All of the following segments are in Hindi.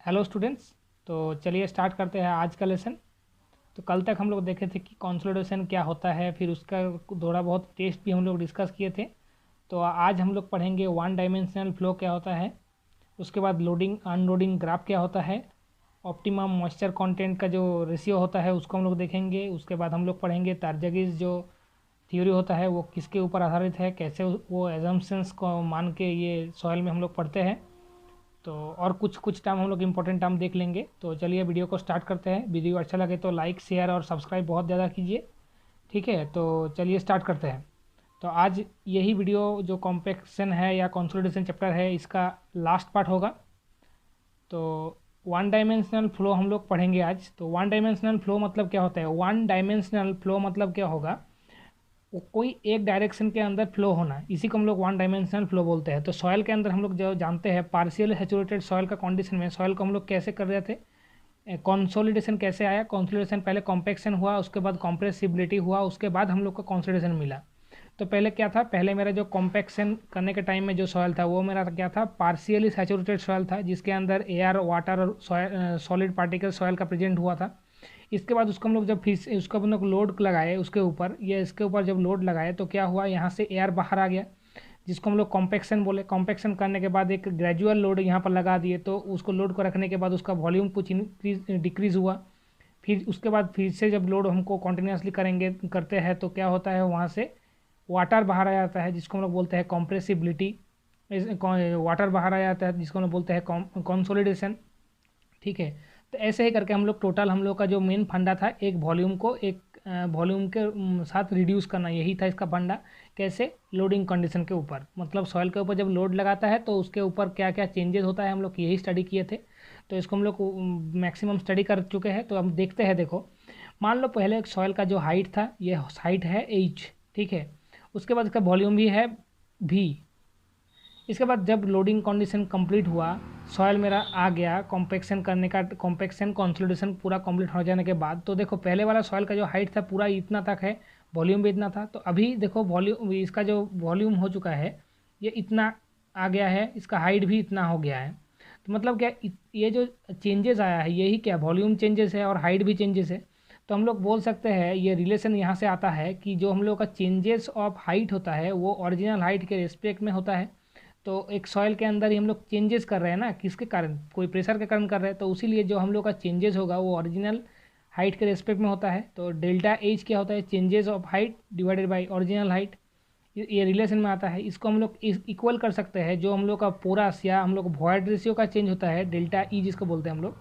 Hello students. तो चलिए स्टार्ट करते हैं आज का लेसन। तो कल तक हम लोग देखे थे कि कंसोलिडेशन क्या होता है, फिर उसका थोड़ा बहुत टेस्ट भी हम लोग डिस्कस किए थे। तो आज हम लोग पढ़ेंगे वन डायमेंशनल फ्लो क्या होता है, उसके बाद लोडिंग अनलोडिंग ग्राफ क्या होता है, ऑप्टिमम मॉइस्चर कंटेंट का जो रेशियो होता है उसको हम लोग देखेंगे। उसके बाद हम लोग पढ़ेंगे तारजगीज जो थ्योरी होता है वो किसके ऊपर आधारित है, कैसे वो एजम्पशंस को मान के ये सॉइल में हम लोग पढ़ते हैं। तो और कुछ कुछ टर्म हम लोग इंपॉर्टेंट टर्म देख लेंगे। तो चलिए वीडियो को स्टार्ट करते हैं। वीडियो अच्छा लगे तो लाइक शेयर और सब्सक्राइब बहुत ज़्यादा कीजिए, ठीक है। तो चलिए स्टार्ट करते हैं। तो आज यही वीडियो जो कॉम्पैक्शन है या कंसोलिडेशन चैप्टर है इसका लास्ट पार्ट होगा। तो वन डायमेंशनल फ्लो हम लोग पढ़ेंगे आज। तो वन डायमेंशनल फ्लो मतलब क्या होता है, वन डायमेंशनल फ्लो मतलब क्या होगा, वो कोई एक डायरेक्शन के अंदर फ्लो होना, इसी को हम लोग वन डायमेंशनल फ्लो बोलते हैं। तो सॉयल के अंदर हम लोग जो जानते हैं पार्शियल सैचुरेटेड सॉयल का कंडीशन में सॉयल को हम लोग कैसे कर रहे थे, कंसोलिडेशन कैसे आया। कंसोलिडेशन पहले कॉम्पैक्शन हुआ, उसके बाद कॉम्प्रेसिबिलिटी हुआ, उसके बाद हम लोग को कंसोलिडेशन मिला। तो पहले क्या था, पहले मेरा जो कॉम्पैक्शन करने के टाइम में जो सॉयल था वो मेरा क्या था, पार्शियली सैचुरेटेड सॉयल था जिसके अंदर एयर वाटर और सॉलिड पार्टिकल सॉयल का प्रेजेंट हुआ था। इसके बाद उसको हम लोग जब फिर से उसको हम लोग लोड लगाए उसके ऊपर, या इसके ऊपर जब लोड लगाए तो क्या हुआ, यहाँ से एयर बाहर आ गया जिसको हम लोग कॉम्पैक्शन बोले। कॉम्पैक्शन करने के बाद एक ग्रेजुअल लोड यहाँ पर लगा दिए, तो उसको लोड को रखने के बाद उसका वॉल्यूम कुछ इंक्रीज डिक्रीज़ हुआ। फिर उसके बाद फिर से जब लोड हमको कॉन्टिन्यूसली करेंगे करते हैं तो क्या होता है, वहाँ से वाटर बाहर आ जाता है जिसको हम लोग बोलते हैं कॉम्प्रेसिबिलिटी। वाटर बाहर आ जाता है जिसको हम लोग बोलते हैं कंसोलिडेशन, ठीक है। तो ऐसे ही करके हम लोग टोटल हम लोग का जो मेन फंडा था, एक वॉल्यूम को एक वॉल्यूम के साथ रिड्यूस करना, यही था इसका फंडा। कैसे, लोडिंग कंडीशन के ऊपर, मतलब सॉइल के ऊपर जब लोड लगाता है तो उसके ऊपर क्या क्या चेंजेस होता है हम लोग यही स्टडी किए थे। तो इसको हम लोग मैक्सिमम स्टडी कर चुके हैं। तो हम देखते हैं, देखो मान लो पहले सॉइल का जो हाइट था, ये हाइट है एच, ठीक है। उसके बाद इसका वॉल्यूम भी है भी। इसके बाद जब लोडिंग कंडीशन कंप्लीट हुआ, सॉयल मेरा आ गया कॉम्पैक्शन करने का, कॉम्पैक्शन कंसोलिडेशन पूरा कंप्लीट हो जाने के बाद, तो देखो पहले वाला सॉयल का जो हाइट था पूरा इतना तक है, वॉल्यूम भी इतना था। तो अभी देखो वॉल्यूम, इसका जो वॉल्यूम हो चुका है ये इतना आ गया है, इसका हाइट भी इतना हो गया है। तो मतलब क्या, ये जो चेंजेस आया है यही क्या, वॉल्यूम चेंजेस है और हाइट भी चेंजेस है। तो हम लोग बोल सकते हैं ये रिलेशन यहाँ से आता है कि जो हम लोग का चेंजेस ऑफ हाइट होता है वो ओरिजिनल हाइट के रिस्पेक्ट में होता है। तो एक सॉइल के अंदर ही हम लोग चेंजेस कर रहे हैं ना, किसके कारण, कोई प्रेशर के कारण कर रहे हैं, तो उसीलिए जो हम लोग का चेंजेस होगा वो ओरिजिनल हाइट के रेस्पेक्ट में होता है। तो डेल्टा एच क्या होता है, changes of height divided by original height, ये रिलेशन में आता है। इसको हम लोग इक्वल कर सकते हैं, जो हम लोग का पोरस या हम लोग वॉइड रेशियो का चेंज होता है डेल्टा ई जिसको बोलते हैं हम लोग।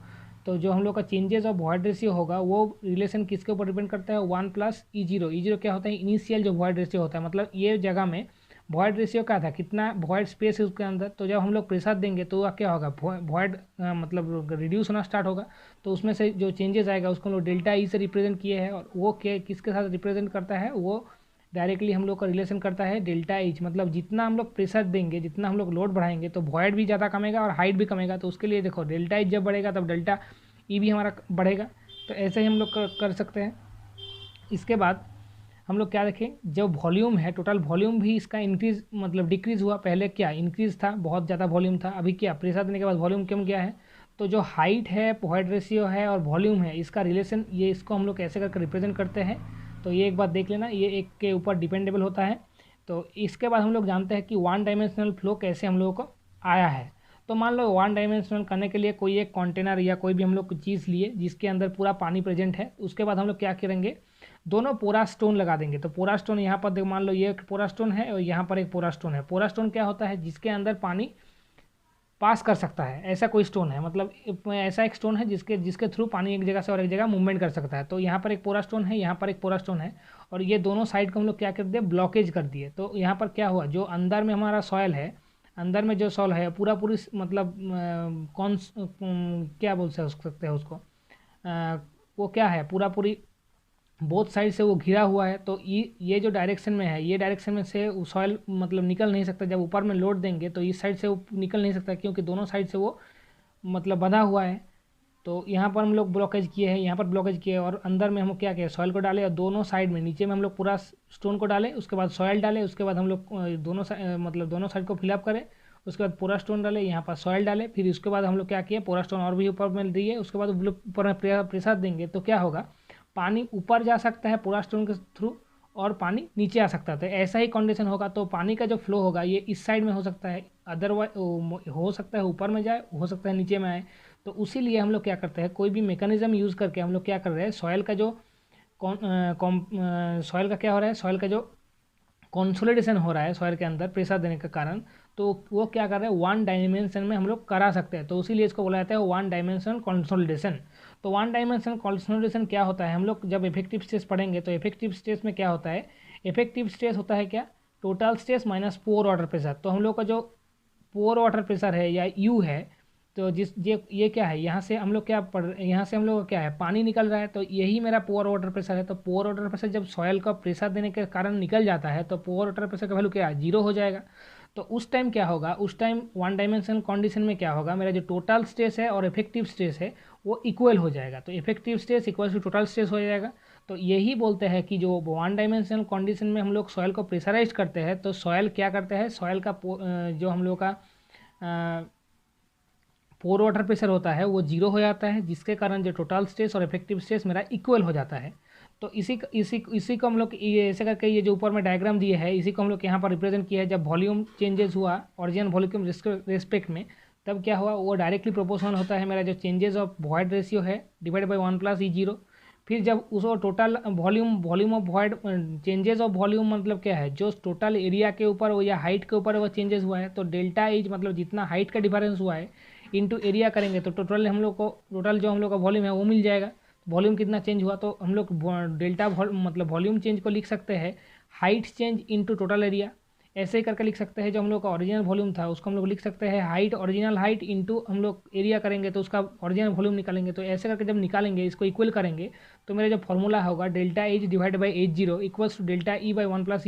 तो जो हम लोग का चेंजेस ऑफ वॉइड रेशियो होगा वो रिलेशन किसके ऊपर डिपेंड करता है, one plus E zero. E zero क्या होता है, इनिशियल जो वॉइड रेशियो होता है, मतलब ये जगह में वॉइड रेशियो क्या था, कितना वॉइड स्पेस है उसके अंदर। तो जब हम लोग प्रेशर देंगे तो क्या होगा, वॉइड मतलब रिड्यूस होना स्टार्ट होगा। तो उसमें से जो चेंजेस आएगा उसको हम लोग डेल्टा ई से रिप्रेजेंट किए हैं, और वो क्या किसके साथ रिप्रेजेंट करता है, वो डायरेक्टली हम लोग का रिलेशन करता है डेल्टा एच। मतलब जितना हम लोग प्रेशर देंगे, जितना हम लोग लोड बढ़ाएंगे तो वॉइड भी ज़्यादा कमेगा और हाइट भी कमेगा। तो उसके लिए देखो डेल्टा एच जब बढ़ेगा तब डेल्टा ई भी हमारा बढ़ेगा। तो ऐसे ही हम लोग कर सकते हैं। इसके बाद हम लोग क्या देखें, जो वॉल्यूम है टोटल वॉल्यूम भी इसका इंक्रीज मतलब डिक्रीज हुआ। पहले क्या इंक्रीज था, बहुत ज़्यादा वॉल्यूम था, अभी क्या प्रेशर देने के बाद वॉल्यूम कम गया है। तो जो हाइट है, वॉइड रेशियो है और वॉल्यूम है, इसका रिलेशन ये, इसको हम लोग कैसे करके रिप्रेजेंट करते हैं। तो ये एक बात देख लेना, ये एक के ऊपर डिपेंडेबल होता है। तो इसके बाद हम लोग जानते हैं कि वन डायमेंशनल फ्लो कैसे हम लोगों को आया है। तो मान लो वन डायमेंशनल करने के लिए कोई एक कंटेनर या कोई भी हम लोग चीज़ लिए जिसके अंदर पूरा पानी प्रेजेंट है, उसके बाद हम लोग क्या करेंगे, दोनों पोरा स्टोन लगा देंगे। तो पोरा स्टोन यहाँ पर मान लो ये एक पोरा स्टोन है और यहाँ पर एक पोरा स्टोन है। पोरा स्टोन क्या होता है, जिसके अंदर पानी पास कर सकता है, ऐसा कोई स्टोन है, मतलब ऐसा एक स्टोन है जिसके जिसके थ्रू पानी एक जगह से और एक जगह मूवमेंट कर सकता है। तो यहाँ पर एक पोरा स्टोन है, यहाँ पर एक पोरा स्टोन है, और ये दोनों साइड को हम लोग क्या कर दिए, ब्लॉकेज कर दिए। तो यहाँ पर क्या हुआ, जो अंदर में हमारा सॉयल है, अंदर में जो सॉइल है पूरा पूरी मतलब कौन क्या बोल सकते हैं उसको, वो क्या है, पूरा पूरी बोथ साइड से वो घिरा हुआ है। तो ये जो डायरेक्शन में है, ये डायरेक्शन में से सॉइल मतलब निकल नहीं सकता। जब ऊपर में लोड देंगे तो इस साइड से वो निकल नहीं सकता, क्योंकि दोनों साइड से वो मतलब बंधा हुआ है। तो यहाँ पर हम लोग ब्लॉकेज किए हैं, यहाँ पर ब्लॉकेज किए, और अंदर में हम क्या किए, सॉइल को डाले, और दोनों साइड में नीचे में हम लोग पूरा स्टोन को डाले, उसके बाद सॉइल डाले, उसके बाद हम लोग दोनों मतलब दोनों साइड को फिलअप करें, उसके बाद पूरा स्टोन डाले, यहाँ पर सॉइल डाले, फिर उसके बाद हम लोग क्या किए, पूरा स्टोन और भी ऊपर में दिए, उसके बाद ऊपर में प्रेशर देंगे तो क्या होगा, पानी ऊपर जा सकता है पूरा स्टोन के थ्रू और पानी नीचे आ सकता है। ऐसा ही कंडीशन होगा तो पानी का जो फ्लो होगा ये इस साइड में हो सकता है, अदरवाइज हो सकता है ऊपर में जाए, हो सकता है नीचे में आए। तो उसी लिए हम लोग क्या करते हैं, कोई भी मैकेनिज्म यूज़ करके हम लोग क्या कर रहे हैं, सॉइल का जो सॉइल का क्या हो रहा है, सॉइल का जो कंसोलिडेशन हो रहा है सॉइल के अंदर प्रेशर देने के कारण, तो वो क्या कर रहे हैं, वन डायमेंशन में हम लोग करा सकते हैं। तो इसीलिए इसको बोला जाता है वन डायमेंशन कंसोलिडेशन। तो वन डायमेंशन कंसोलिडेशन क्या होता है, हम लोग जब इफेक्टिव स्ट्रेस पढ़ेंगे तो इफेक्टिव स्ट्रेस में क्या होता है, इफेक्टिव स्ट्रेस होता है क्या, टोटल स्ट्रेस माइनस पोर वाटर प्रेशर। तो हम लोग का जो पोर वाटर प्रेशर है या यू है, तो ये क्या है, यहाँ से हम लोग क्या पढ़, यहाँ से हम लोग क्या है, पानी निकल रहा है, तो यही मेरा पोर वाटर प्रेशर है। तो पोर वाटर प्रेशर जब सॉयल का प्रेशर देने के कारण निकल जाता है तो पोर वाटर प्रेशर का वैल्यू क्या है, 0 हो जाएगा। तो उस टाइम क्या होगा, उस टाइम वन डायमेंशन कंडीशन में क्या होगा, मेरा जो टोटल स्ट्रेस है और इफेक्टिव स्ट्रेस है वो इक्वल हो जाएगा। तो effective stress equal to total stress हो जाएगा। तो यही बोलते हैं कि जो वन डायमेंशनल कंडीशन में हम लोग सॉयल को प्रेशराइज करते हैं तो सॉयल क्या करते हैं, सॉयल का जो हम लोग का पोर वाटर प्रेशर होता है वो 0 हो जाता है, जिसके कारण जो टोटल स्ट्रेस और इफेक्टिव स्ट्रेस मेरा इक्वल हो जाता है। तो इसी को हम लोग ये ऐसे करके, ये जो ऊपर में डायग्राम दिए है इसी को हम लोग यहाँ पर रिप्रेजेंट किया है। जब वॉल्यूम चेंजेस हुआ ओरिजिनल वॉल्यूम रेस्पेक्ट में, तब क्या हुआ, वो डायरेक्टली प्रोपोर्शनल होता है मेरा जो चेंजेस ऑफ वॉइड रेशियो है डिवाइड बाई 1 + E0। फिर जब उसको total volume of void changes of volume मतलब क्या है, जो टोटल एरिया के ऊपर वो या हाइट के ऊपर वो चेंजेस हुआ है, तो डेल्टा एज मतलब जितना हाइट का डिफरेंस हुआ है इंटू एरिया करेंगे तो टोटल हम लोग को टोटल जो हम लोग का वॉल्यूम है वो मिल जाएगा। वॉल्यूम कितना चेंज हुआ, तो हम लोग डेल्टा मतलब वॉल्यूम चेंज को लिख सकते हैं height change into total area. ऐसे ही करके लिख सकते हैं, जो हम लोग का ओरिजिनल वॉल्यूम था उसको हम लोग लिख सकते हैं हाइट, ओरिजिनल हाइट इंटू हम लोग एरिया करेंगे तो उसका ओरिजिनल वॉल्यूम निकालेंगे। तो ऐसे करके जब निकालेंगे, इसको इक्वल करेंगे, तो मेरा जो फॉर्मूला होगा delta H divide by H0 equals to delta E by 1 +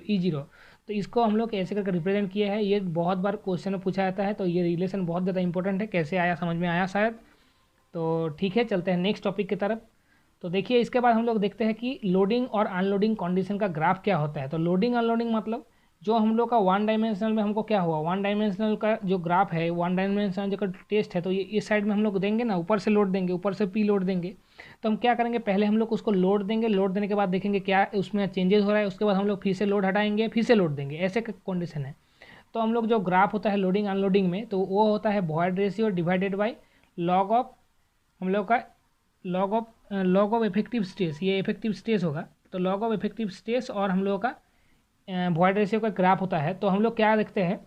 E0। तो इसको हम लोग ऐसे करके रिप्रेजेंट किए हैं। ये बहुत बार क्वेश्चन में पूछा जाता है, तो ये रिलेशन बहुत ज़्यादा इंपॉर्टेंट है। कैसे आया, समझ में आया शायद। तो ठीक है, चलते हैं नेक्स्ट टॉपिक की तरफ। तो देखिए, इसके बाद हम लोग देखते हैं कि लोडिंग और अनलोडिंग कंडीशन का ग्राफ क्या होता है। तो लोडिंग अनलोडिंग मतलब जो हम लोग का वन डायमेंशनल में हमको क्या हुआ, वन डायमेंशनल का जो ग्राफ है, वन डायमेंशनल जो टेस्ट है, तो ये इस साइड में हम लोग देंगे ना, ऊपर से लोड देंगे, ऊपर से पी लोड देंगे। तो हम क्या करेंगे, पहले हम लोग उसको लोड देंगे, लोड देने के बाद देखेंगे क्या उसमें चेंजेस हो रहा है, उसके बाद हम लोग फिर से लोड हटाएंगे, फिर से लोड देंगे, ऐसे कंडीशन है। तो हम लोग जो ग्राफ होता है लोडिंग अनलोडिंग में, तो वो होता है void ratio divided by log of हम लोग का लॉग ऑफ इफेक्टिव स्ट्रेस। ये इफेक्टिव स्ट्रेस होगा, तो लॉग ऑफ इफेक्टिव स्ट्रेस और हम लोग का वॉइड रेशियो का ग्राफ होता है। तो हम लोग क्या देखते हैं,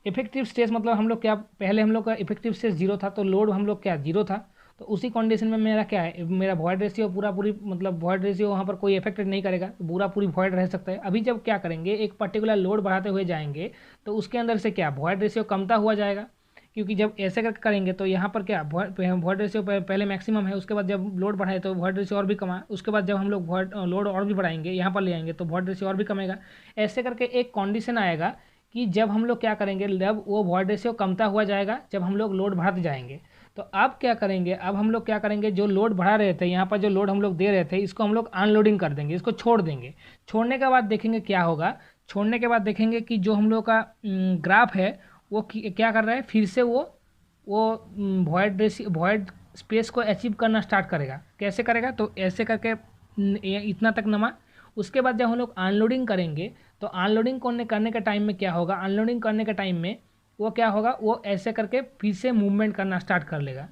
इफेक्टिव स्ट्रेस मतलब हम लोग क्या, पहले हम लोग का इफेक्टिव स्ट्रेस 0 था, तो लोड हम लोग क्या 0 था। तो उसी कंडीशन में मेरा क्या है, मेरा वॉइड रेशियो पूरी मतलब वॉइड रेशियो वहाँ पर कोई इफेक्ट नहीं करेगा, पूरी वॉइड रह सकता है। अभी जब क्या करेंगे, एक पर्टिकुलर लोड बढ़ाते हुए जाएंगे तो उसके अंदर से क्या वॉइड रेशियो कमता हुआ जाएगा, क्योंकि जब ऐसे करके करेंगे तो यहाँ पर क्या वॉइड रेशियो पहले मैक्सिमम है, उसके बाद जब लोड बढ़ाए तो वॉइड रेशियो और भी कमा, उसके बाद जब हम लोग लोड और भी बढ़ाएंगे, यहाँ पर ले आएंगे तो वॉइड रेशियो और भी कमेगा। ऐसे करके एक कंडीशन आएगा कि जब हम लोग क्या करेंगे, जब वो वॉइड रेशियो कमता हुआ जाएगा जब हम लोग लोड बढ़ाते जाएंगे। तो अब क्या करेंगे, अब हम लोग क्या करेंगे, जो लोड बढ़ा रहे थे, यहाँ पर जो लोड हम लोग दे रहे थे, इसको हम लोग अनलोडिंग कर देंगे, इसको छोड़ देंगे। छोड़ने के बाद देखेंगे क्या होगा, छोड़ने के बाद देखेंगे कि जो हम लोग का ग्राफ है वो क्या कर रहा है, फिर से वो वॉइड स्पेस को अचीव करना स्टार्ट करेगा। कैसे करेगा, तो ऐसे करके इतना तक नमा। उसके बाद जब हम लोग अनलोडिंग करेंगे तो अनलोडिंग करने के टाइम में क्या होगा, अनलोडिंग करने के टाइम में वो क्या होगा, वो ऐसे करके फिर से मूवमेंट करना स्टार्ट कर लेगा,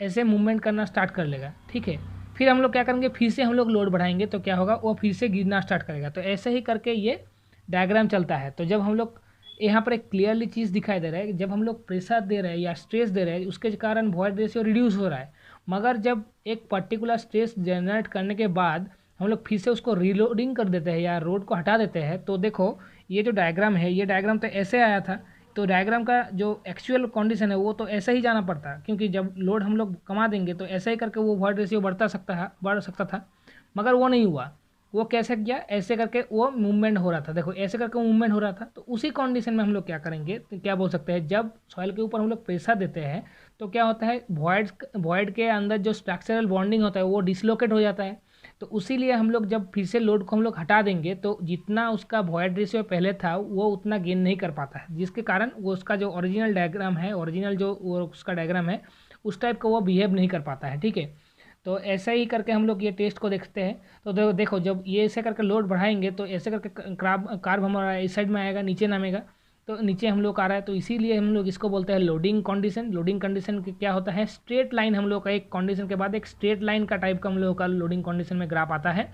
ऐसे मूवमेंट करना स्टार्ट कर लेगा। ठीक है, फिर हम लोग क्या करेंगे, फिर से हम लोग लोड बढ़ाएंगे तो क्या होगा, वो फिर से गिरना स्टार्ट करेगा। तो ऐसे ही करके ये डायग्राम चलता है। तो जब हम लोग यहाँ पर एक क्लियरली चीज़ दिखाई दे रहा है कि जब हम लोग प्रेशर दे रहे हैं या स्ट्रेस दे रहे हैं, उसके कारण वॉइड रेशियो रिड्यूस हो रहा है। मगर जब एक पर्टिकुलर स्ट्रेस जनरेट करने के बाद हम लोग फिर से उसको रीलोडिंग कर देते हैं या रोड को हटा देते हैं, तो देखो ये जो डायग्राम है, ये डायग्राम तो ऐसे आया था। तो डायग्राम का जो एक्चुअल कंडीशन है वो तो ऐसे ही जाना पड़ता, क्योंकि जब लोड हम लोग कमा देंगे तो ऐसे ही करके वो वॉइड रेशियो बढ़ सकता था, मगर वो नहीं हुआ। वो कैसे किया, ऐसे करके वो मूवमेंट हो रहा था। देखो ऐसे करके मूवमेंट हो रहा था। तो उसी कंडीशन में हम लोग क्या करेंगे, तो क्या बोल सकते हैं, जब सॉइल के ऊपर हम लोग प्रेशर देते हैं तो क्या होता है, वॉइड के अंदर जो स्ट्रक्चरल बॉन्डिंग होता है वो डिसलोकेट हो जाता है। तो उसीलिए हम लोग जब फिर से लोड को हम लोग हटा देंगे तो जितना उसका वॉइड रेशियो पहले था वो उतना गेन नहीं कर पाता है, जिसके कारण वो उसका जो ओरिजिनल डायग्राम है, ओरिजिनल जो वो उसका डायग्राम है उस टाइप का वो बिहेव नहीं कर पाता है। ठीक है, तो ऐसा ही करके हम लोग ये टेस्ट को देखते हैं। तो देखो जब ये ऐसे करके लोड बढ़ाएंगे तो ऐसे करके कार्ब हमारा इस साइड में आएगा, नीचे नामेगा, तो नीचे हम लोग आ रहा है, तो इसीलिए हम लोग इसको बोलते हैं लोडिंग कंडीशन। लोडिंग कंडीशन क्या होता है, स्ट्रेट लाइन हम लोग का, एक कंडीशन के बाद एक स्ट्रेट लाइन का टाइप का हम लोग का लोडिंग कंडीशन में ग्राफ आता है,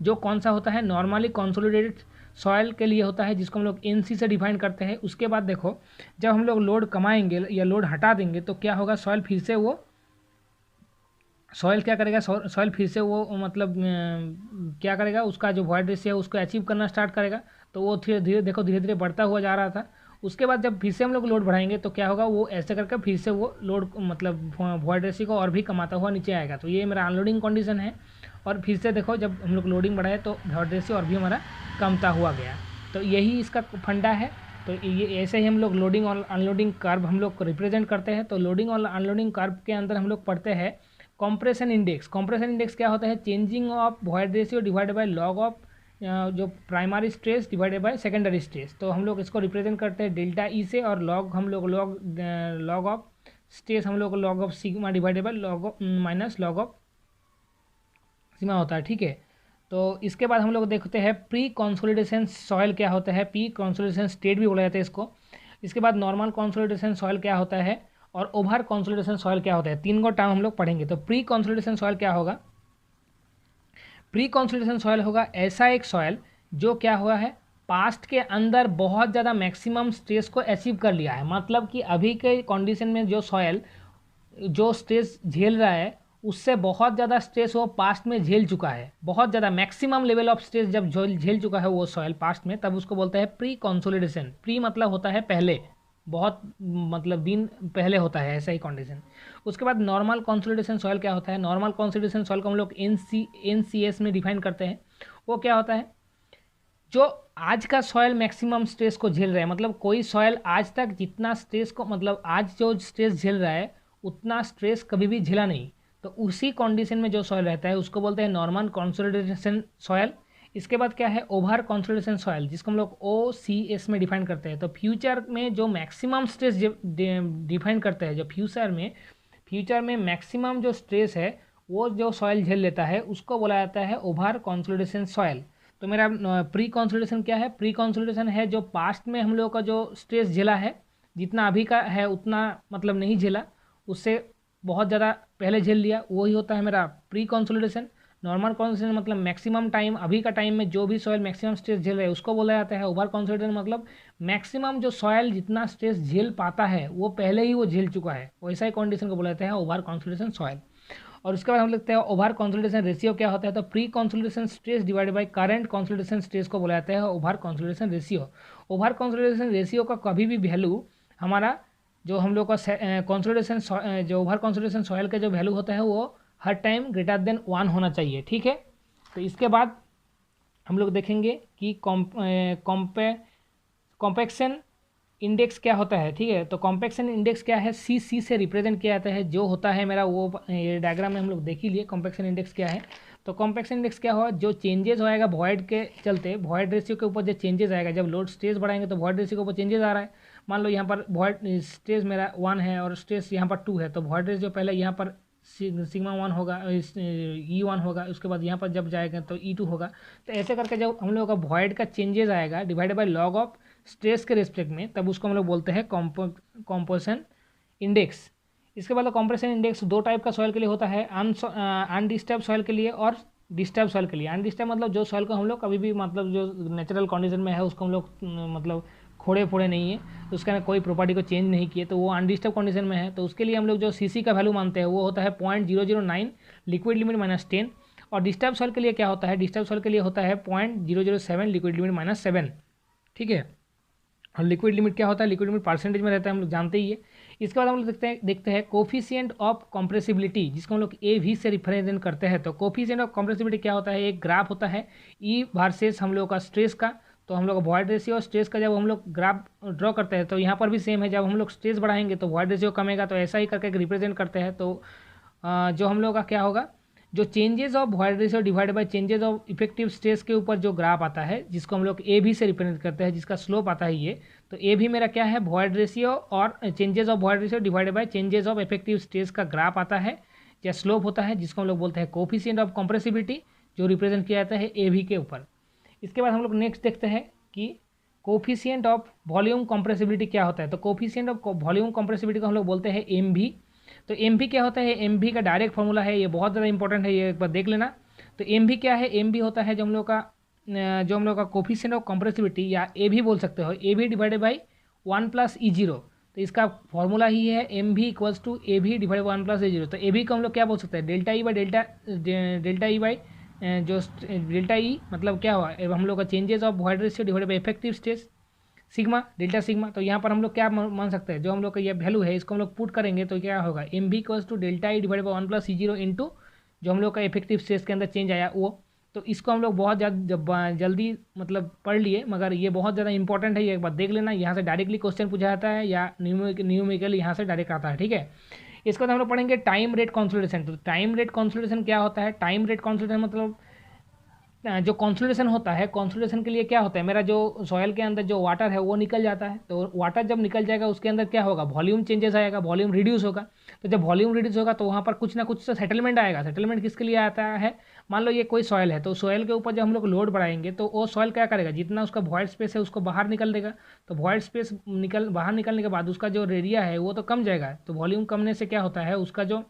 जो कौन सा होता है, नॉर्मली कंसोलिडेटेड सॉयल के लिए होता है, जिसको हम लोग NC से डिफाइन करते हैं। उसके बाद देखो जब हम लोग लोड कमाएंगे या लोड हटा देंगे तो क्या होगा, सॉयल फिर से वो सॉयल क्या करेगा, सॉयल फिर से वो मतलब क्या करेगा, उसका जो वॉइड रेशियो है उसको अचीव करना स्टार्ट करेगा। तो वो धीरे धीरे देखो धीरे धीरे बढ़ता हुआ जा रहा था। उसके बाद जब फिर से हम लोग लोड बढ़ाएंगे तो क्या होगा, वो ऐसे करके फिर से वो लोड मतलब वॉइड रेशियो को और भी कमाता हुआ नीचे आएगा। तो ये मेरा अनलोडिंग कंडीशन है। और फिर से देखो जब हम लोग लोडिंग बढ़ाए तो वॉइड रेशियो और भी हमारा कमता हुआ गया। तो यही इसका फंडा है। तो ये ऐसे ही हम लोग लोडिंग और अनलोडिंग कर्व हम लोग रिप्रेजेंट करते हैं। तो लोडिंग और अनलोडिंग कर्व के अंदर हम लोग पढ़ते हैं कंप्रेशन इंडेक्स। कंप्रेशन इंडेक्स क्या होता है, changing of void ratio divided by log of जो primary stress divided by secondary stress. तो हम लोग इसको रिप्रेजेंट करते हैं डेल्टा ई से, और लॉग हम लोग लॉग ऑफ स्ट्रेस हम लोग log of sigma divided by log of minus log of sigma होता है। ठीक है, तो इसके बाद हम लोग देखते हैं प्री कंसोलिडेशन सॉइल क्या होता है, प्री कंसोलिडेशन स्टेट भी बोला जाता है इसको। इसके बाद नॉर्मल कंसोलिडेशन सॉइल क्या होता है, और ओवर कंसोलिडेशन सॉइल क्या होता है। तीन गो टर्म हम लोग पढ़ेंगे। तो प्री कंसोलिडेशन सॉइल क्या होगा, प्री कंसोलिडेशन सॉइल होगा ऐसा एक सॉइल जो क्या हुआ है, पास्ट के अंदर बहुत ज़्यादा मैक्सिमम स्ट्रेस को अचीव कर लिया है। मतलब कि अभी के कंडीशन में जो सॉइल जो स्ट्रेस झेल रहा है उससे बहुत ज़्यादा स्ट्रेस वो पास्ट में झेल चुका है, बहुत ज़्यादा मैक्सिमम लेवल ऑफ स्ट्रेस जब झेल चुका है वो सॉइल पास्ट में, तब उसको बोलते हैं प्री कंसोलिडेशन। प्री मतलब होता है पहले, बहुत मतलब दिन पहले होता है ऐसा ही कंडीशन। उसके बाद नॉर्मल कंसोलिडेशन सॉइल क्या होता है, नॉर्मल कंसोलिडेशन सॉइल को हम लोग NCS में डिफाइन करते हैं। वो क्या होता है, जो आज का सॉइल मैक्सिमम स्ट्रेस को झेल रहा है, मतलब कोई सॉइल आज तक जितना स्ट्रेस को मतलब आज जो स्ट्रेस झेल रहा है उतना स्ट्रेस कभी भी झेला नहीं, तो उसी कंडीशन में जो सॉइल रहता है उसको बोलते हैं नॉर्मल कंसोलिडेशन सॉइल। इसके बाद क्या है, ओवर कंसोलिडेशन सॉइल, जिसको हम लोग OCS में डिफाइन करते हैं। तो फ्यूचर में जो मैक्सिमम स्ट्रेस डिफाइन करते हैं, जो फ्यूचर में मैक्सिमम जो स्ट्रेस है वो जो सॉइल झेल लेता है उसको बोला जाता है ओवर कंसोलिडेशन सॉइल। तो मेरा प्री कंसोलिडेशन क्या है, प्री कंसोलिडेशन है जो पास्ट में हम लोग का जो स्ट्रेस झेला है जितना अभी का है उतना मतलब नहीं झेला, उससे बहुत ज़्यादा पहले झेल लिया, वही होता है मेरा प्री कंसोलिडेशन। नॉर्मल कंसोलिडेशन मतलब मैक्सिमम टाइम, अभी का टाइम में जो भी सॉइल मैक्सिमम स्ट्रेस झेल रहा है उसको बोला जाता है ओवर कंसोलिडेशन। मतलब मैक्सिमम जो सॉइल जितना स्ट्रेस झेल पाता है वो पहले ही वो झेल चुका है, वैसा ही कंडीशन को बोला जाता है ओवर कंसोलिडेशन सॉइल। और उसके बाद हम लिखते हैं ओवर कंसोलिडेशन रेशियो क्या होता है, तो pre consolidation stress divided by current consolidation stress को बोला जाता है over consolidation ratio. Over consolidation ratio का कभी भी वैल्यू हमारा जो हम लोग का कंसोलिडेशन जो ओवर कंसोलिडेशन सॉइल का जो वैल्यू होता है वो हर टाइम ग्रेटर देन 1 होना चाहिए। ठीक है, तो इसके बाद हम लोग देखेंगे कि कॉम्पैक्शन इंडेक्स क्या होता है। ठीक है, तो कॉम्पैक्शन इंडेक्स क्या है, CC से रिप्रेजेंट किया जाता है, जो होता है मेरा वो ये डायग्राम में हम लोग देख ही लिए कॉम्पैक्शन इंडेक्स क्या है। तो कॉम्पैक्शन इंडेक्स क्या होगा, जो चेंजेस होएगा वॉइड के चलते, वॉइड रेशियो के ऊपर जो चेंजेस आएगा, जब लोड स्ट्रेस बढ़ाएंगे तो वॉइड रेशियो के ऊपर चेंजेस आ रहा है। मान लो यहाँ पर वॉइड स्ट्रेस मेरा 1 है और स्ट्रेस यहाँ पर 2 है, तो वॉइड रेशियो पहले यहाँ पर सिग्मा 1 होगा, E1 होगा, उसके बाद यहाँ पर जब जाएगा तो E2 होगा। तो ऐसे करके जब हम लोग का वॉइड का चेंजेस आएगा divided by log of stress के रिस्पेक्ट में, तब उसको हम लोग बोलते हैं कॉम्प्रेशन इंडेक्स। इसके बाद कॉम्प्रेशन इंडेक्स दो टाइप का सॉइल के लिए होता है, अनडिस्टर्ब सॉइल के लिए और डिस्टर्ब सॉइल के लिए। अनडिस्टर्ब मतलब जो सॉइल को हम लोग कभी भी मतलब जो नेचुरल कंडीशन में है उसको हम लोग मतलब खोड़े फोड़े नहीं है, तो उसका कोई प्रॉपर्टी को चेंज नहीं किए, तो वो अनडिस्टर्ब कंडीशन में है। तो उसके लिए हम लोग जो CC का वैल्यू मानते हैं वो होता है 0.009 लिक्विड लिमिट -10। और डिस्टर्ब सॉइल के लिए क्या होता है, डिस्टर्ब सॉइल के लिए होता है 0.007 लिक्विड लिमिट -7। ठीक है, और लिक्विड लिमिट क्या होता है, लिक्विड लिमिट परसेंटेज में रहता है, हम लोग जानते ही है। इसके बाद हम लोग देखते हैं कोफिशिएंट ऑफ कंप्रेसिबिलिटी, जिसको हम लोग AV से रिप्रेजेंट करते हैं। तो कोफिशिएंट ऑफ कंप्रेसिबिलिटी क्या होता है, एक ग्राफ होता है E वर्सेस हम लोग का स्ट्रेस का। तो हम लोग वॉइड रेशियो और स्ट्रेस का जब हम लोग ग्राफ ड्रॉ करते हैं तो यहाँ पर भी सेम है, जब हम लोग स्ट्रेस बढ़ाएंगे तो वॉइड रेशियो कमेगा, तो ऐसा ही करके रिप्रेजेंट करते हैं। तो जो हम लोग का क्या होगा, जो changes of void ratio divide by changes of effective stress के ऊपर जो ग्राफ आता है, जिसको हम लोग ए भी से रिप्रेजेंट करते हैं, जिसका स्लोप आता है ये, तो ए भी मेरा क्या है, वॉइड रेशियो और changes of void ratio divide by changes of effective stress का ग्राफ आता है या स्लोप होता है, जिसको हम लोग बोलते हैं कोफिशिएंट ऑफ कंप्रेसिबिलिटी, जो रिप्रेजेंट किया जाता है ए भी के ऊपर। इसके बाद हम लोग नेक्स्ट देखते हैं कि कोफिशिएंट ऑफ वॉल्यूम कंप्रेसिबिलिटी क्या होता है। तो कोफिशिएंट ऑफ वॉल्यूम कंप्रेसिबिलिटी को हम लोग बोलते हैं एम भी। तो एम भी क्या होता है, एम भी का डायरेक्ट फॉर्मूला है, ये बहुत ज़्यादा इंपॉर्टेंट है, ये एक बार देख लेना। तो एम भी क्या है, एम भी होता है जो हम लोग का कोफिशिएंट ऑफ कंप्रेसिबिलिटी, या ए भी बोल सकते हो, ए भी डिवाइडेड बाई 1+E0। तो इसका फॉर्मूला ही है एम भी इक्वल्स टू ए भी डिवाइड 1+E0। तो ए भी को हम लोग क्या बोल सकते हैं, delta E by delta E by जो डेल्टा ई मतलब क्या हुआ, हम लोग का changes of void ratio divided by effective stress sigma, delta sigma. तो यहाँ पर हम लोग क्या मान सकते हैं, जो हम लोग का ये वैल्यू है इसको हम लोग पुट करेंगे तो क्या होगा, M V equals to delta E divide by 1+E0 into जो हम लोग का इफेक्टिव स्ट्रेस के अंदर चेंज आया वो। तो इसको हम लोग बहुत जल्दी मतलब पढ़ लिए, मगर ये बहुत ज़्यादा इंपॉर्टेंट है, ये एक बार देख लेना। यहाँ से डायरेक्टली क्वेश्चन पूछा जाता है या न्यूमेरिकल यहाँ से डायरेक्ट आता है, ठीक है। इसके बाद हम लोग पढ़ेंगे टाइम रेट कंसोलिडेशन। तो टाइम रेट कंसोलिडेशन क्या होता है, टाइम रेट कंसोलिडेशन मतलब जो कंसोलिडेशन होता है, कंसोलिडेशन के लिए क्या होता है, मेरा जो सॉयल के अंदर जो वाटर है वो निकल जाता है। तो वाटर जब निकल जाएगा उसके अंदर क्या होगा, वॉल्यूम चेंजेस आएगा, वॉल्यूम रिड्यूस होगा। तो जब वॉल्यूम रिड्यूस होगा तो वहाँ पर कुछ ना कुछ तो सेटलमेंट आएगा। सेटलमेंट किसके लिए आता है, मान लो ये कोई सॉयल है, तो सॉयल के ऊपर जब हम लोग लोड बढ़ाएंगे तो वो सॉयल क्या करेगा, जितना उसका वॉइड स्पेस है उसको बाहर निकल देगा। तो वॉइड स्पेस बाहर निकलने के बाद उसका जो एरिया है वो तो कम जाएगा। तो वॉल्यूम कमने से क्या होता है, उसका जो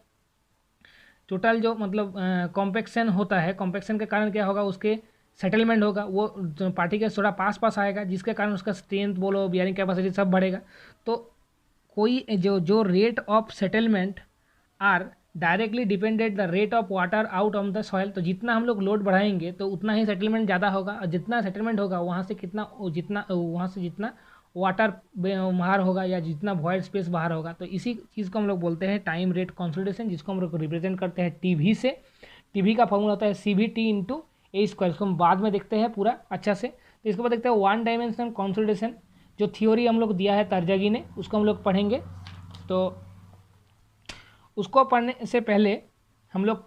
टोटल जो मतलब कॉम्पैक्शन होता है, कॉम्पैक्शन के कारण क्या होगा, उसके सेटलमेंट होगा, वो पार्टिकल्स थोड़ा पास पास आएगा, जिसके कारण उसका स्ट्रेंथ बोलो, बियरिंग कैपेसिटी सब बढ़ेगा। तो कोई जो rate of settlement are directly depended the rate of water out of the soil. तो जितना हम लोग लोड बढ़ाएंगे तो उतना ही सेटलमेंट ज़्यादा होगा, और जितना सेटलमेंट होगा वहाँ से जितना वाटर बाहर होगा या जितना वॉइड स्पेस बाहर होगा। तो इसी चीज़ को हम लोग बोलते हैं टाइम रेट कंसोलिडेशन, जिसको हम लोग रिप्रेजेंट करते हैं टीवी से। टीवी का फॉर्मूला होता है CVT इंटू ए स्क्वायर। इसको हम बाद में देखते हैं पूरा अच्छा से। तो इसके बाद देखते हैं वन डायमेंशनल कंसोलिडेशन, जो थ्योरी हम लोग दिया है तरजगी ने, उसको हम लोग पढ़ेंगे। तो उसको पढ़ने से पहले हम लोग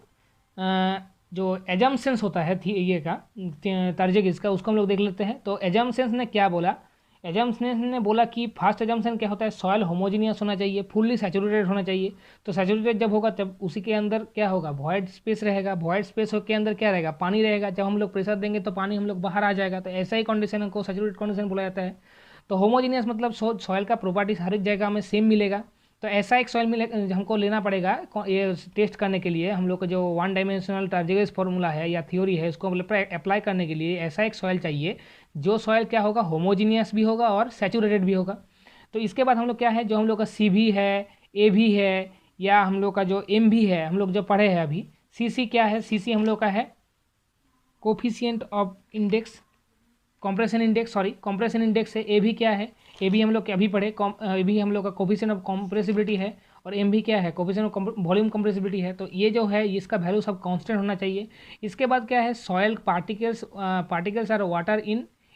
जो एजम्पशंस होता है ये का तरजगी इसका, उसको हम लोग देख लेते हैं। तो एजम्पशंस ने क्या बोला, एजम्पशन ने बोला कि फर्स्ट एजम्पशन क्या होता है, सॉयल होमोजीनियस होना चाहिए, फुल्ली सैचुरेटेड होना चाहिए। तो सैचुरेटेड जब होगा तब उसी के अंदर क्या होगा, वॉइड स्पेस रहेगा। वॉइड स्पेस के अंदर क्या रहेगा, पानी रहेगा। जब हम लोग प्रेशर देंगे तो पानी हम लोग बाहर आ जाएगा। तो ऐसा ही कंडीशन को सैचुरेटेड कंडीशन बोला जाता है। तो होमोजीनियस मतलब सॉयल का प्रॉपर्टीज हर एक जगह में सेम मिलेगा। तो ऐसा एक सॉइल मिले हमको लेना पड़ेगा ये टेस्ट करने के लिए। हम लोग का जो वन डायमेंशनल टर्जेगस फार्मूला है या थ्योरी है, उसको अप्लाई करने के लिए ऐसा एक सॉइल चाहिए जो सॉइल क्या होगा, होमोजीनियस भी होगा और सैचुरेटेड भी होगा। तो इसके बाद हम लोग क्या है, जो हम लोग का सी भी है, ए भी है, या हम लोग का जो एम भी है, हम लोग जो पढ़े हैं अभी। सी क्या है, सी हम लोग का है coefficient of index, compression index, sorry compression index है। ए भी क्या है, ए भी हम लोग अभी पढ़े, ए भी हम लोग का कोफिशिएंट ऑफ कंप्रेसिबिलिटी है। और एम भी क्या है, कोफिशिएंट ऑफ वॉल्यूम कंप्रेसिबिलिटी है। तो ये जो है इसका वैल्यू सब कांस्टेंट होना चाहिए। इसके बाद क्या है, soil particles are water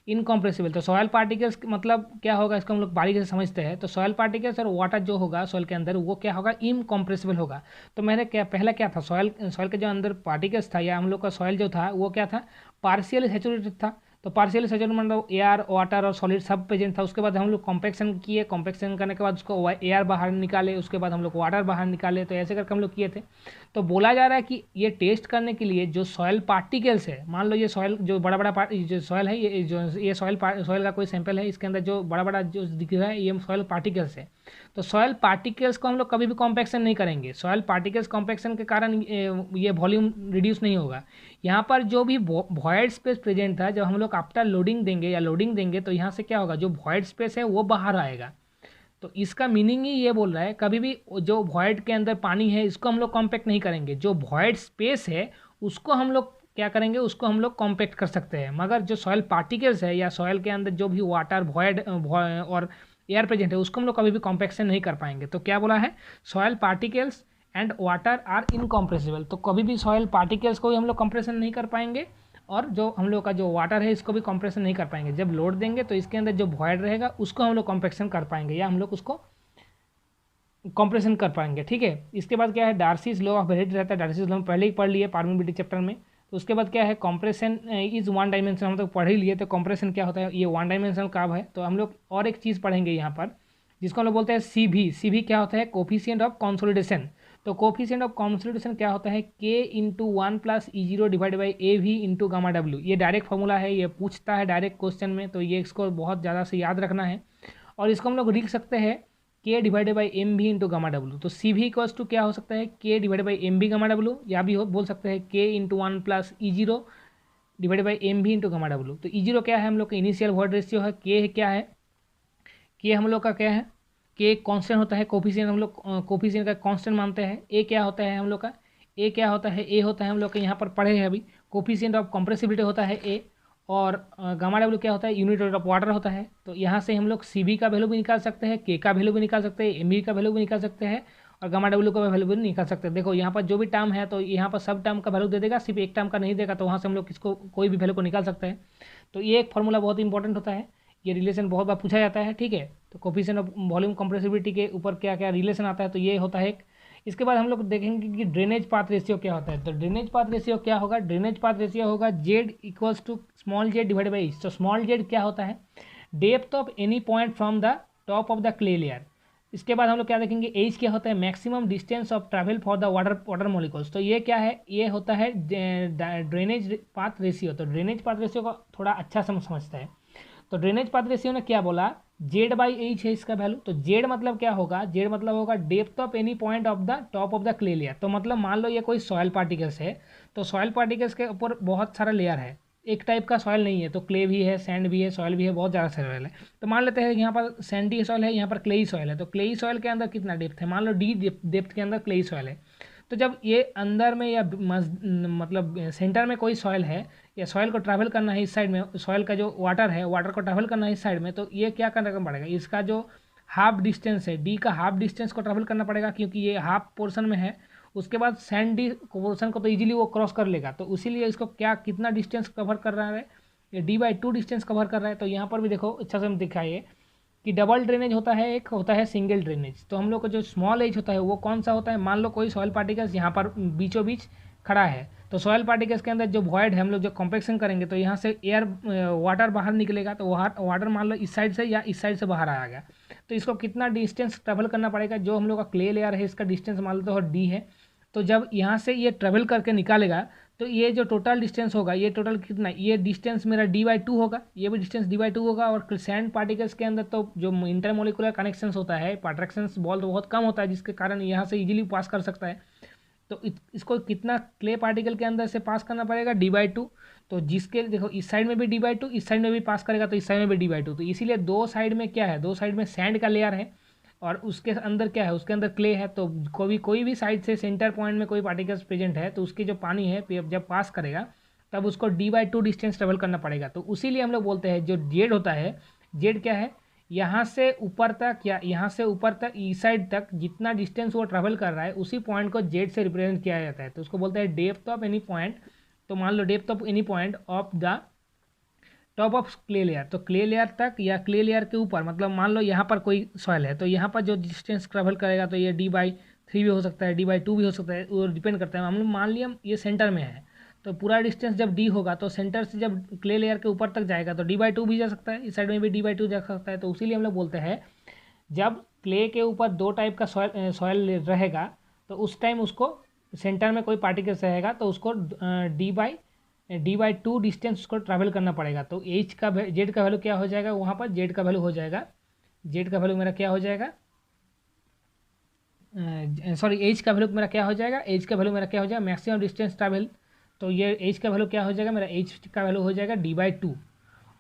incompressible. तो सॉयल पार्टिकल्स मतलब क्या होगा, इसको हम लोग बारीकी से समझते हैं। तो सॉयल पार्टिकल्स और वाटर जो होगा सॉयल के अंदर, वो क्या होगा, इनकम्प्रेसिबल होगा। तो मैंने पहला क्या था, सॉयल के जो अंदर पार्टिकल्स था या हम लोग का सॉयल जो था वो क्या था, पार्शियली सैचुरेटेड था। तो पार्शियली सैचुरेटेड मतलब एयर, वाटर और सॉलिड सब प्रेजेंट था। उसके बाद हम लोग कॉम्पैक्शन किए, कॉम्पैक्शन करने के बाद उसको एयर बाहर निकाले, उसके बाद हम लोग वाटर बाहर निकाले। तो ऐसे करके हम लोग किए थे। तो बोला जा रहा है कि ये टेस्ट करने के लिए जो सॉयल पार्टिकल्स है, मान लो ये सॉयल जो बड़ा जो सॉयल है, ये सॉयल का कोई सैंपल है, इसके अंदर जो बड़ा जो दिख रहा है ये सॉयल पार्टिकल्स है। तो सॉयल पार्टिकल्स को हम लोग कभी भी कॉम्पैक्शन नहीं करेंगे। सॉयल पार्टिकल्स कॉम्पैक्शन के कारण ये वॉल्यूम रिड्यूस नहीं होगा। यहाँ पर जो भी वॉइड स्पेस प्रेजेंट था, जब हम लोग आफ्टर लोडिंग देंगे तो यहाँ से क्या होगा, जो वॉइड स्पेस है वो बाहर आएगा। तो इसका मीनिंग ही ये बोल रहा है, कभी भी जो वॉइड के अंदर पानी है इसको हम लोग कॉम्पैक्ट नहीं करेंगे। जो वॉइड स्पेस है उसको हम लोग क्या करेंगे, उसको हम लोग कॉम्पैक्ट कर सकते हैं। मगर जो सॉयल पार्टिकल्स है या सॉयल के अंदर जो भी वाटर वॉइड और एयर प्रेजेंट है, उसको हम लोग कभी भी कॉम्पैक्शन नहीं कर पाएंगे। तो क्या बोला है, soil particles and water are incompressible. तो कभी भी सॉयल पार्टिकल्स को भी हम लोग कंप्रेशन नहीं कर पाएंगे, और जो हम लोग का जो वाटर है इसको भी कंप्रेशन नहीं कर पाएंगे। जब लोड देंगे तो इसके अंदर जो वॉइड रहेगा उसको हम लोग कॉम्पैक्शन कर पाएंगे, या हम लोग उसको कंप्रेशन कर पाएंगे। ठीक है, इसके बाद क्या है, डार्सीज लॉ ऑफ वेलोसिटी रहता है। डार्सीज लॉ हम पहले ही पढ़ लिए परमीबिलिटी चैप्टर में। तो उसके बाद क्या है, कंप्रेशन इज वन डायमेंशन, हम तो पढ़ ही लिए। तो कंप्रेशन क्या होता है, ये वन डायमेंशनल कर्व है। तो हम लोग और एक चीज़ पढ़ेंगे यहाँ पर, जिसको हम लोग बोलते हैं सी भी। सी भी क्या होता है, कोफिशिएंट ऑफ कंसोलिडेशन। तो कोफिशिएंट ऑफ कंसोलिडेशन क्या होता है, के into one plus E zero divide by A V into gamma W. ये डायरेक्ट फॉर्मूला है, ये पूछता है डायरेक्ट क्वेश्चन में, तो ये इसको बहुत ज़्यादा से याद रखना है। और इसको हम लोग लिख सकते हैं के divided by M V into gamma W. तो सी भी इक्वल्स टू क्या हो सकता है, K divided by M V gamma W, या भी बोल सकते हैं K into one plus E zero divided by M V into gamma W. तो ई जीरो क्या है, हम लोग का इनिशियल वॉइड रेशियो है। के क्या है, के हम लोग का क्या है, के कांस्टेंट होता है, कोफिशिएंट हम लोग कोफिशिएंट का कांस्टेंट मानते हैं। ए क्या होता है हम लोग का, ए क्या होता है, ए होता है हम लोग के यहाँ पर पढ़े हैं अभी, कोफिशिएंट ऑफ कंप्रेसिबिलिटी होता है ए। और गामा डब्ल्यू क्या होता है, यूनिट ऑफ वाटर होता है। तो यहाँ से हम लोग सी बी का वैल्यू भी निकाल सकते हैं, के का वैल्यू भी निकाल सकते हैं, एम बी का वैल्यू भी निकाल सकते हैं, और गामा डब्ल्यू का वैल्यू भी निकाल सकते हैं। देखो यहाँ पर जो भी टर्म है, तो यहाँ पर सब टर्म का वैल्यू दे देगा, सिर्फ एक टर्म का नहीं देगा। तो वहाँ से हम लोग किसको कोई भी वैल्यू को निकाल सकते हैं। तो ये एक फॉर्मूला बहुत इंपॉर्टेंट होता है, ये रिलेशन बहुत बार पूछा जाता है। ठीक है, तो कोफिशिएंट ऑफ वॉल्यूम कंप्रेसिबिलिटी के ऊपर क्या क्या रिलेशन आता है, तो ये होता है एक। इसके बाद हम लोग देखेंगे कि ड्रेनेज पाथ रेशियो क्या होता है। तो ड्रेनेज पाथ रेशियो क्या होगा, ड्रेनेज पाथ रेशियो होगा Z equals to small Z divide by H. तो स्मॉल जेड क्या होता है, depth of any point from the top of the clay layer. इसके बाद हम लोग क्या देखेंगे, एच क्या होता है, maximum distance of travel for the water molecules. तो ये क्या है, ये होता है ड्रेनेज पाथ रेशियो। तो ड्रेनेज पाथ रेशियो को थोड़ा अच्छा समझता है। तो ड्रेनेज पाथ रेशियो ने क्या बोला, जेड बाई एच है इसका वैल्यू। तो जेड मतलब क्या होगा, जेड मतलब होगा depth of any point of the top of the clay layer. तो मतलब मान लो ये कोई सॉयल पार्टिकल्स है, तो सॉयल पार्टिकल्स के ऊपर बहुत सारा लेयर है, एक टाइप का सॉयल नहीं है। तो क्ले भी है, सैंड भी है, सॉयल भी है, बहुत ज़्यादा सॉयल है। तो मान लेते हैं यहाँ पर सैंडी सॉयल है, यहाँ पर क्लेई सॉयल है। तो क्लेई सॉयल के अंदर कितना डेप्थ है, मान लो डी डेप्थ के अंदर क्लेई सॉयल है। तो जब ये अंदर में या मतलब सेंटर में कोई सॉयल है, या सॉयल को ट्रैवल करना है इस साइड में, सॉयल का जो वाटर है, वाटर को ट्रैवल करना है इस साइड में, तो ये क्या करना पड़ेगा, इसका जो हाफ डिस्टेंस है, डी का हाफ डिस्टेंस को ट्रैवल करना पड़ेगा, क्योंकि ये हाफ पोर्शन में है। उसके बाद सैंड डी पोर्शन को तो इजीली वो क्रॉस कर लेगा। तो इसीलिए इसको क्या कितना डिस्टेंस कवर कर रहा है, ये D by two distance cover कर रहा है। तो यहाँ पर भी देखो अच्छा से हम दिखाइए कि डबल ड्रेनेज होता है, एक होता है सिंगल ड्रेनेज। तो हम लोग को जो स्मॉल एज होता है वो कौन सा होता है, मान लो कोई सॉयल पार्टिकल्स यहाँ पर बीचों बीच खड़ा है। तो सॉयल पार्टिकल्स के अंदर जो वॉइड है, हम लोग जो कॉम्पैक्शन करेंगे, तो यहाँ से एयर वाटर बाहर निकलेगा। तो वाटर मान लो इस साइड से या इस साइड से बाहर आ गया, तो इसको कितना डिस्टेंस ट्रेवल करना पड़ेगा, जो हम लोग का क्ले लेयर है इसका डिस्टेंस मान लो तो डी है। तो जब यहाँ से ये ट्रेवल करके निकालेगा, तो ये जो टोटल डिस्टेंस होगा, ये टोटल कितना, ये डिस्टेंस मेरा डी बाई टू होगा, ये भी डिस्टेंस डी बाई टू होगा। और सैंड पार्टिकल्स के अंदर तो जो इंटरमोलिकुलर कनेक्शंस होता है, अट्रैक्शंस बॉल तो बहुत कम होता है, जिसके कारण यहाँ से इजीली पास कर सकता है। तो इसको कितना क्ले पार्टिकल के अंदर से पास करना पड़ेगा, डी बाई टू। तो जिसके देखो इस साइड में भी डी बाई टू, इस साइड में भी पास करेगा, तो इस साइड में भी डी बाई टू। तो इसीलिए दो साइड में क्या है, दो साइड में सैंड का लेयर है, और उसके अंदर क्या है, उसके अंदर क्ले है। तो कोई भी साइड से सेंटर पॉइंट में कोई पार्टिकल्स प्रेजेंट है, तो उसकी जो पानी है जब पास करेगा, तब उसको D by two distance travel करना पड़ेगा। तो उसीलिए हम लोग बोलते हैं जो जेड होता है, जेड क्या है, यहाँ से ऊपर तक या यहाँ से ऊपर तक ई साइड तक जितना डिस्टेंस वो ट्रैवल कर रहा है, उसी पॉइंट को जेड से रिप्रेजेंट किया जाता है। तो उसको बोलते हैं डेप्थ ऑफ एनी पॉइंट। तो मान लो depth of any point of the top of clay layer. तो क्ले लेयर तक या क्ले लेयर के ऊपर, मतलब मान लो यहाँ पर कोई सॉइल है, तो यहाँ पर जो डिस्टेंस ट्रैवल करेगा, तो ये डी बाई थ्री भी हो सकता है, डी बाई टू भी हो सकता है, वो डिपेंड करता है। हम लोग मान लिया ये सेंटर में है, तो पूरा डिस्टेंस जब डी होगा, तो सेंटर से जब क्ले लेयर के ऊपर तक जाएगा, तो डी बाई टू भी जा सकता है, इस साइड में भी डी बाई टू जा सकता है। तो इसीलिए हम लोग बोलते हैं जब क्ले के ऊपर दो टाइप का सॉइल रहेगा, तो उस टाइम उसको सेंटर में कोई पार्टिकल्स रहेगा, तो उसको डी बाई टू डिस्टेंस उसको ट्रैवल करना पड़ेगा। तो एच का जेड का वैल्यू क्या हो जाएगा, वहाँ पर जेड का वैल्यू हो जाएगा, जेड का वैल्यू मेरा क्या हो जाएगा, सॉरी एच का वैल्यू मेरा क्या हो जाएगा, एच का वैल्यू मेरा क्या हो जाएगा, मैक्सिमम डिस्टेंस ट्रैवल। तो ये एच का वैल्यू क्या हो जाएगा, मेरा एच का वैल्यू हो जाएगा डी बाई टू।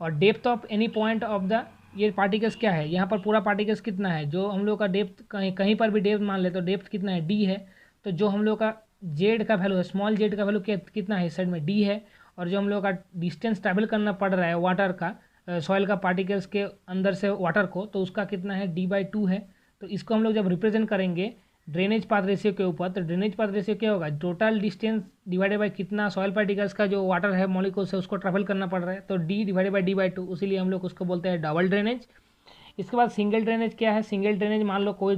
और depth of any point of the, ये पार्टिकल्स क्या है, यहाँ पर पूरा पार्टिकल्स कितना है, जो हम लोग का डेप्थ कहीं पर भी डेप्थ मान ले, तो डेप्थ कितना है, डी है। तो जो हम लोग का जेड का वैल्यू है, स्मॉल जेड का वैल्यू कितना है, इस साइड में डी है। और जो हम लोग का डिस्टेंस ट्रैवल करना पड़ रहा है वाटर का, सॉइल का पार्टिकल्स के अंदर से वाटर को, तो उसका कितना है, डी बाई टू है। तो इसको हम लोग जब रिप्रेजेंट करेंगे ड्रेनेज पाथ रेशियो के ऊपर, तो ड्रेनेज पाथ रेशियो क्या होगा, टोटल डिस्टेंस डिवाइडेड बाई कितना सॉइल पार्टिकल्स का जो वाटर है मॉलिक्यूल्स है उसको ट्रैवल करना पड़ रहा है, तो D divided by D by two. इसीलिए हम लोग उसको बोलते हैं डबल ड्रेनेज। इसके बाद सिंगल ड्रेनेज क्या है, सिंगल ड्रेनेज मान लो कोई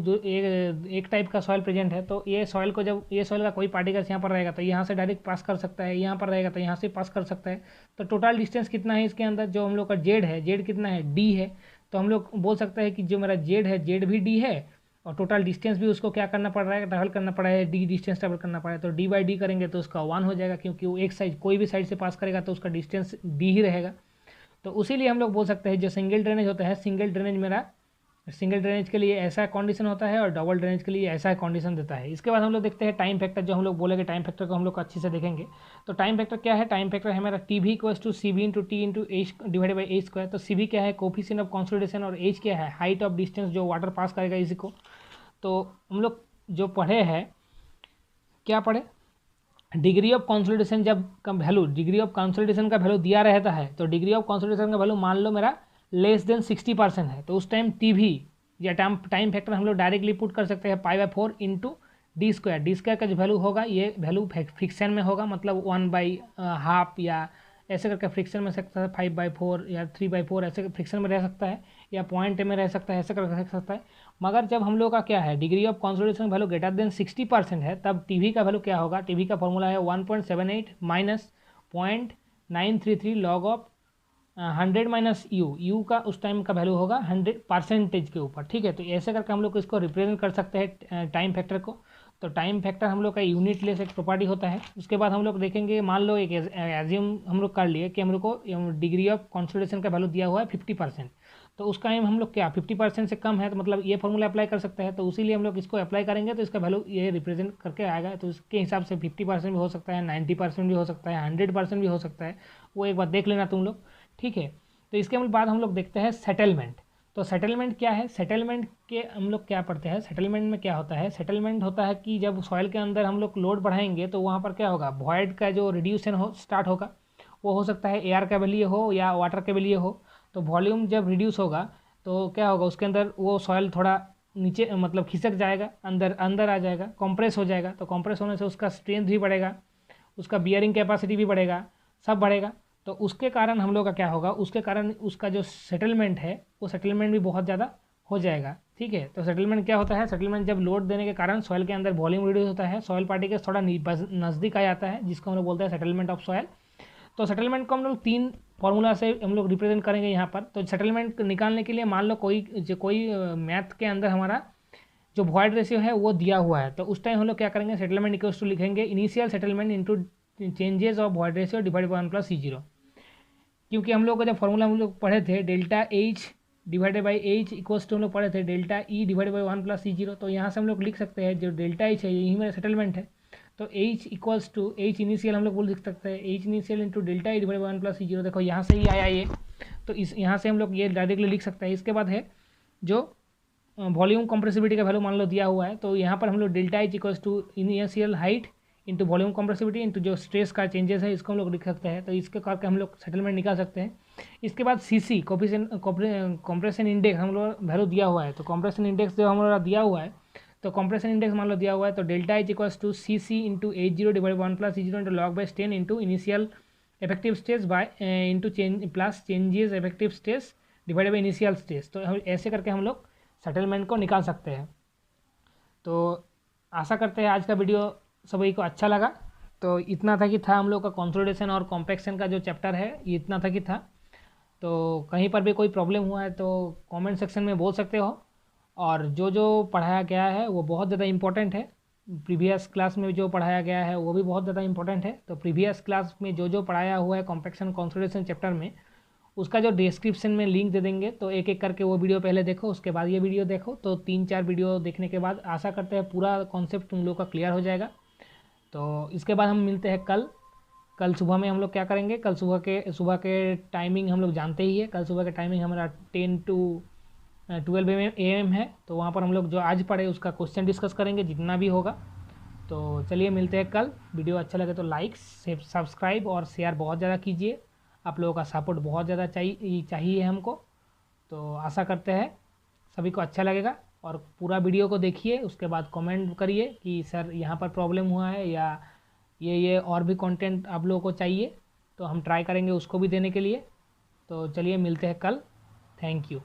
एक टाइप का सॉइल प्रेजेंट है, तो ये सॉइल को जब ये सॉइल का कोई पार्टिकल्स यहाँ पर रहेगा तो यहाँ से डायरेक्ट पास कर सकता है, यहाँ पर रहेगा तो यहाँ से पास कर सकता है। तो टोटल डिस्टेंस कितना है इसके अंदर, जो हम लोग का जेड है, जेड कितना है, डी है। तो हम लोग बोल सकते हैं कि जो मेरा जेड है, जेड भी डी है, और टोटल डिस्टेंस भी उसको क्या करना पड़ रहा है, ट्रैवल करना पड़ा है, डी डिस्टेंस ट्रैवल करना पड़ा है। तो डी बाई डी करेंगे तो उसका 1 हो जाएगा, क्योंकि वो एक साइड कोई भी साइड से पास करेगा तो उसका डिस्टेंस डी ही रहेगा। तो उसीलिए हम लोग बोल सकते हैं जो सिंगल ड्रेनेज होता है, सिंगल ड्रेनेज मेरा सिंगल ड्रेनेज के लिए ऐसा कंडीशन होता है और डबल ड्रेनेज के लिए ऐसा कंडीशन देता है। इसके बाद हम लोग देखते हैं टाइम फैक्टर, जो हम लोग बोलेंगे टाइम फैक्टर को हम लोग अच्छे से देखेंगे। तो टाइम फैक्टर क्या है, टाइम फैक्टर है मेरा T V equals to C V into T into H divided by H square. तो सी बी क्या है, कोफिशिएंट ऑफ कंसोलिडेशन, और एच क्या है, हाइट ऑफ डिस्टेंस जो वाटर पास करेगा इसी को। तो हम लोग जो पढ़े हैं, क्या पढ़े, डिग्री ऑफ कंसोलिडेशन जब का वैल्यू, डिग्री ऑफ कंसोलिडेशन का वैल्यू दिया रहता है, तो डिग्री ऑफ कंसोलिडेशन का वैल्यू मान लो मेरा लेस देन 60% है, तो उस टाइम टी भी या टाइम फैक्टर हम लोग डायरेक्टली पुट कर सकते हैं π/4 into D square. D square का जो वैल्यू होगा, ये वैल्यू फ्रिक्शन में होगा, मतलब 1/2 या ऐसे करके फ्रिक्शन में सकता है, 5/4 या 3/4 ऐसे फ्रिक्शन में रह सकता है, या पॉइंट में रह सकता है, ऐसे करके रह सकता है। मगर जब हम लोग का क्या है, degree of consolidation value greater than 60% है, तब टीवी का वैल्यू क्या होगा, टीवी का फॉर्मूला है 1.78 minus 0.933 log of 100 minus you का उस टाइम का वैल्यू होगा 100% के ऊपर, ठीक है। तो ऐसे करके हम लोग इसको रिप्रेजेंट कर सकते हैं टाइम फैक्टर को। तो टाइम फैक्टर हम लोग का यूनिट लेस एक प्रॉपर्टी होता है। उसके बाद हम लोग देखेंगे, मान लो एक एज्यूम हम लोग कर लिए कि हम लोग को डिग्री ऑफ कंसोलिडेशन का वैल्यू दिया हुआ है 50%, तो उसका एम हम लोग क्या 50% से कम है, तो मतलब ये फॉर्मूला अप्लाई कर सकते हैं। तो उसीलिए हम लोग इसको अप्लाई करेंगे तो इसका वैल्यू ये रिप्रेजेंट करके आएगा। तो उसके हिसाब से 50% भी हो सकता है, 90% भी हो सकता है, 100% भी हो सकता है, वो एक बार देख लेना तुम लोग, ठीक है। तो इसके बाद हम लोग देखते हैं सेटलमेंट। तो सेटलमेंट क्या है, सेटलमेंट के हम लोग क्या पढ़ते हैं, सेटलमेंट में क्या होता है, सेटलमेंट होता है कि जब सॉइल के अंदर हम लोग लोड बढ़ाएंगे तो वहाँ पर क्या होगा, वॉइड का जो रिड्यूसन हो स्टार्ट होगा, वो हो सकता है एयर के लिए हो या वाटर के लिए हो। तो वॉल्यूम जब रिड्यूस होगा तो क्या होगा, उसके अंदर वो सॉइल थोड़ा नीचे मतलब खिसक जाएगा, अंदर अंदर आ जाएगा, कंप्रेस हो जाएगा। तो कंप्रेस होने से उसका स्ट्रेंथ भी बढ़ेगा, उसका बियरिंग कैपेसिटी भी बढ़ेगा, सब बढ़ेगा। तो उसके कारण हम लोग का क्या होगा, उसके कारण उसका जो सेटलमेंट है वो सेटलमेंट भी बहुत ज़्यादा हो जाएगा, ठीक है। तो सेटलमेंट क्या होता है, सेटलमेंट जब लोड देने के कारण सॉइल के अंदर वॉल्यूम रिड्यूस होता है, सॉइल पार्टिकल्स थोड़ा नज़दीक आ जाता है, जिसको हम लोग बोलते हैं सेटलमेंट ऑफ सॉइल। तो सेटलमेंट को हम लोग 3 फॉर्मूला से हम लोग रिप्रेजेंट करेंगे यहाँ पर। तो सेटलमेंट निकालने के लिए मान लो कोई मैथ के अंदर हमारा जो वॉइड रेशियो है वो दिया हुआ है, तो उस टाइम हम लोग क्या करेंगे, सेटलमेंट इक्वल्स टू लिखेंगे initial settlement into changes of void ratio divide by 1 + C0। क्योंकि हम लोग का जब फॉर्मूला हम लोग पढ़े थे delta H divided by H equals to हम लोग पढ़े थे delta E divide by 1 + C0। तो यहाँ से हम लोग लिख सकते हैं जो डेल्टा एच है यही मेरा सेटलमेंट है। तो H equals to H initial हम लोग बोल लिख सकते हैं H initial into delta E divide by 1 + C0। देखो यहाँ से ही आया ये, तो इस यहाँ से हम लोग ये डायरेक्टली लिख सकते हैं। इसके बाद है जो वॉल्यूम कंप्रेसिबिलिटी का वैल्यू मान लो दिया हुआ है, तो यहाँ पर हम लोग delta H equals to initial height into volume compressibility into जो स्ट्रेस का चेंजेस है इसको हम लोग लिख सकते हैं। तो इसके करके हम लोग सेटलमेंट निकाल सकते हैं। इसके बाद CC कॉम्प्रेशन इंडेक्स हम लोग वैल्यू दिया हुआ है, तो कॉम्प्रेशन इंडेक्स जो हम लोग दिया हुआ है, तो कॉम्प्रेशन इंडेक्स मान लो दिया हुआ है, तो delta H equals to CC into H0 divide 1 + C0 into log by 10 into initial effective stress by into plus changes effective stress divide by initial stress. तो ऐसे करके हम लोग सेटलमेंट को निकाल सकते हैं। तो आशा करते हैं आज का वीडियो सभी को अच्छा लगा। तो इतना था कि था हम लोग का कंसोलिडेशन और कॉम्पैक्शन का जो चैप्टर है, ये इतना था कि था। तो कहीं पर भी कोई प्रॉब्लम हुआ है तो कमेंट सेक्शन में बोल सकते हो। और जो जो पढ़ाया गया है वो बहुत ज़्यादा इम्पोर्टेंट है, प्रीवियस क्लास में जो पढ़ाया गया है वो भी बहुत ज़्यादा इम्पोर्टेंट है। तो प्रीवियस क्लास में जो जो पढ़ाया हुआ है कॉम्पैक्शन कंसोलिडेशन चैप्टर में, उसका जो डिस्क्रिप्शन में लिंक दे देंगे, तो एक एक करके वो वीडियो पहले देखो, उसके बाद ये वीडियो देखो। तो 3-4 वीडियो देखने के बाद आशा करते हैं पूरा कॉन्सेप्ट तुम लोग का क्लियर हो जाएगा। तो इसके बाद हम मिलते हैं कल सुबह में। हम लोग क्या करेंगे, कल सुबह के टाइमिंग हम लोग जानते ही है। कल सुबह के टाइमिंग हमारा 10 to 12 AM है। तो वहाँ पर हम लोग जो आज पढ़े उसका क्वेश्चन डिस्कस करेंगे जितना भी होगा। तो चलिए मिलते हैं कल। वीडियो अच्छा लगे तो लाइक सब्सक्राइब और शेयर बहुत ज़्यादा कीजिए, आप लोगों का सपोर्ट बहुत ज़्यादा चाहिए हमको। तो आशा करते हैं सभी को अच्छा लगेगा। और पूरा वीडियो को देखिए, उसके बाद कमेंट करिए कि सर यहाँ पर प्रॉब्लम हुआ है या ये और भी कंटेंट आप लोगों को चाहिए, तो हम ट्राई करेंगे उसको भी देने के लिए। तो चलिए मिलते हैं कल। Thank you.